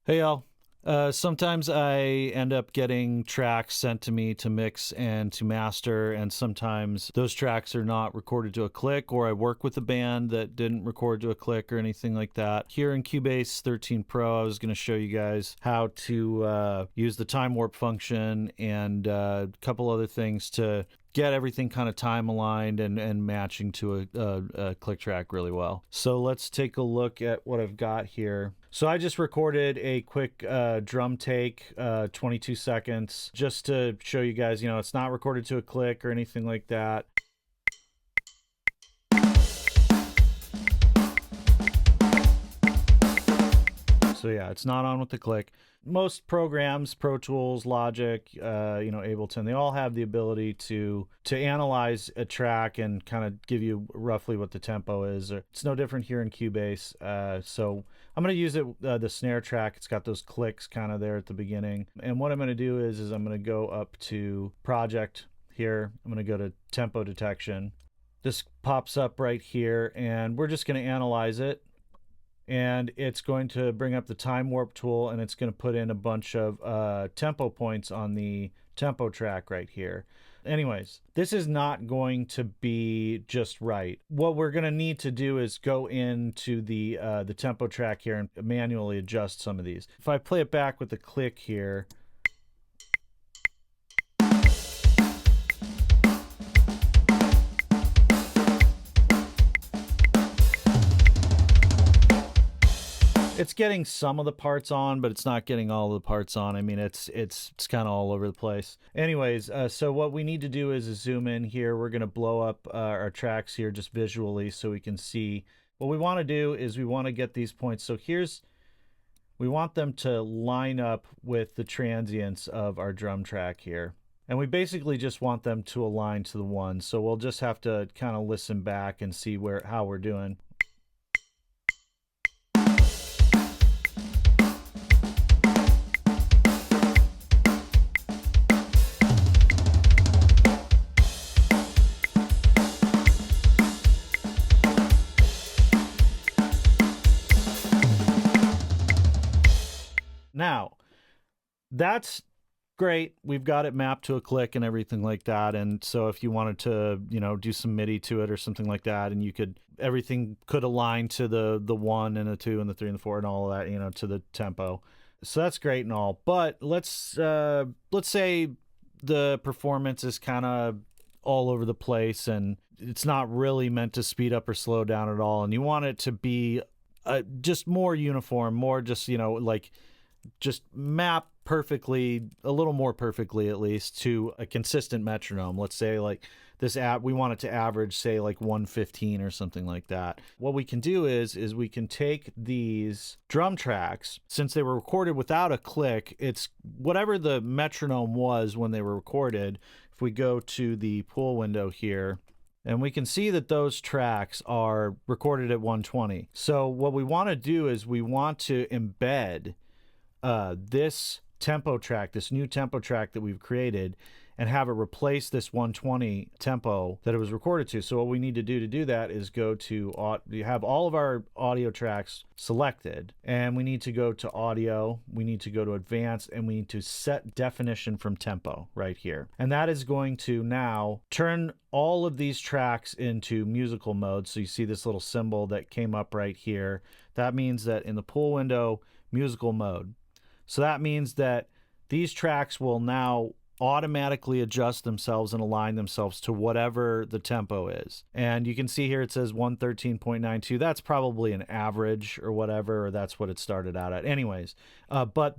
Hey y'all. Sometimes I end up getting tracks sent to me to mix and to master, and sometimes those tracks are not recorded to a click, or I work with a band that didn't record to a click or anything like that. Here in Cubase 13 Pro, I was going to show you guys how to use the time warp function and a couple other things to get everything kind of time aligned and matching to a click track really well. So let's take a look at what I've got here. So I just recorded a quick drum take, 22 seconds, just to show you guys, it's not recorded to a click or anything like that. So yeah, it's not on with the click. Most programs, Pro Tools, Logic, Ableton, they all have the ability to analyze a track and kind of give you roughly what the tempo is. It's no different here in Cubase. So I'm going to use it, the snare track. It's got those clicks kind of there at the beginning. And what I'm going to do is I'm going to go up to Project here. I'm going to go to Tempo Detection. This pops up right here, and we're just going to analyze it. And it's going to bring up the time warp tool, and it's going to put in a bunch of tempo points on the tempo track right here. Anyways, this is not going to be just right. What we're going to need to do is go into the tempo track here and manually adjust some of these. If I play it back with the click here, it's getting some of the parts on, but it's not getting all of the parts on. I mean, it's kind of all over the place. Anyways, so what we need to do is zoom in here. We're going to blow up our tracks here just visually so we can see. What we want to do is we want to get these points. So we want them to line up with the transients of our drum track here. And we basically just want them to align to the one. So we'll just have to kind of listen back and see how we're doing. Now, that's great. We've got it mapped to a click and everything like that. And so if you wanted to, do some MIDI to it or something like that, and everything could align to the 1 and the 2 and the 3 and the 4 and all of that, to the tempo. So that's great and all. But let's say the performance is kind of all over the place and it's not really meant to speed up or slow down at all. And you want it to be just more uniform, more just, just map perfectly, a little more perfectly at least, to a consistent metronome. Let's say like this we want it to average, say, like 115 or something like that. What we can do is we can take these drum tracks, since they were recorded without a click, it's whatever the metronome was when they were recorded. If we go to the pool window here, and we can see that those tracks are recorded at 120. So what we want to do is we want to embed this tempo track, this new tempo track that we've created, and have it replace this 120 tempo that it was recorded to. So what we need to do that is go to have all of our audio tracks selected, and we need to go to audio, we need to go to advanced, and we need to set definition from tempo right here. And that is going to now turn all of these tracks into musical mode. So you see this little symbol that came up right here. That means that in the pool window, musical mode. So that means that these tracks will now automatically adjust themselves and align themselves to whatever the tempo is. And you can see here it says 113.92. That's probably an average or whatever, or that's what it started out at. Anyways, but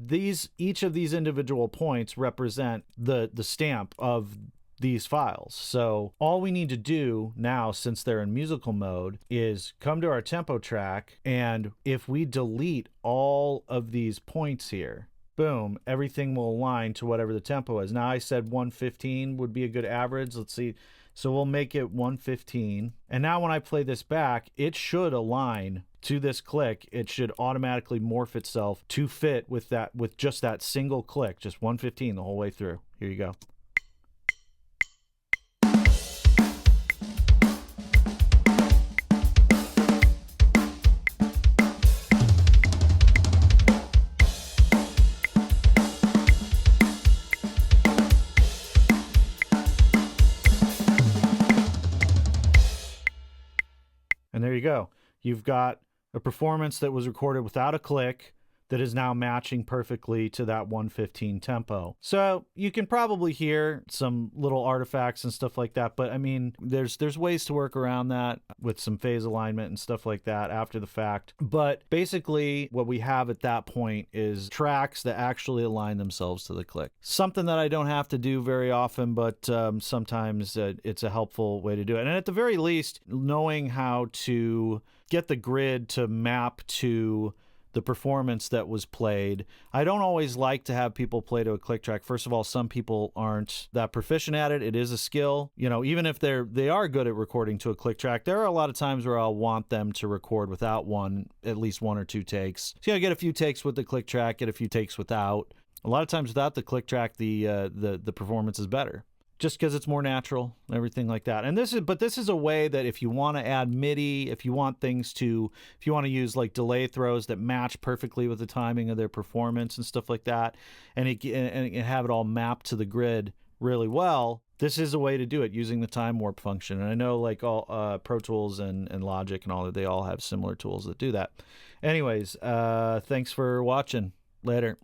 each of these individual points represent the stamp of these files. So all we need to do now, since they're in musical mode, is come to our tempo track, and if we delete all of these points here, boom, everything will align to whatever the tempo is. Now I said 115 would be a good average. Let's see. So we'll make it 115. And now when I play this back, it should align to this click. It should automatically morph itself to fit with just that single click, just 115 the whole way through. Here you go. you've got a performance that was recorded without a click that is now matching perfectly to that 115 tempo. So you can probably hear some little artifacts and stuff like that, but I mean, there's ways to work around that with some phase alignment and stuff like that after the fact. But basically what we have at that point is tracks that actually align themselves to the click. Something that I don't have to do very often, but sometimes it's a helpful way to do it. And at the very least, knowing how to get the grid to map to the performance that was played. I don't always like to have people play to a click track. First of all, some people aren't that proficient at it. It is a skill. You know, even if they are good at recording to a click track, there are a lot of times where I'll want them to record without at least one or two takes. So get a few takes with the click track, get a few takes without. A lot of times without the click track, the performance is better, just because it's more natural, everything like that. And this is a way that if you want to add MIDI, if you want to use like delay throws that match perfectly with the timing of their performance and stuff like that, and have it all mapped to the grid really well, this is a way to do it using the time warp function. And I know like all Pro Tools and Logic and all that, they all have similar tools that do that. Anyways, thanks for watching. Later.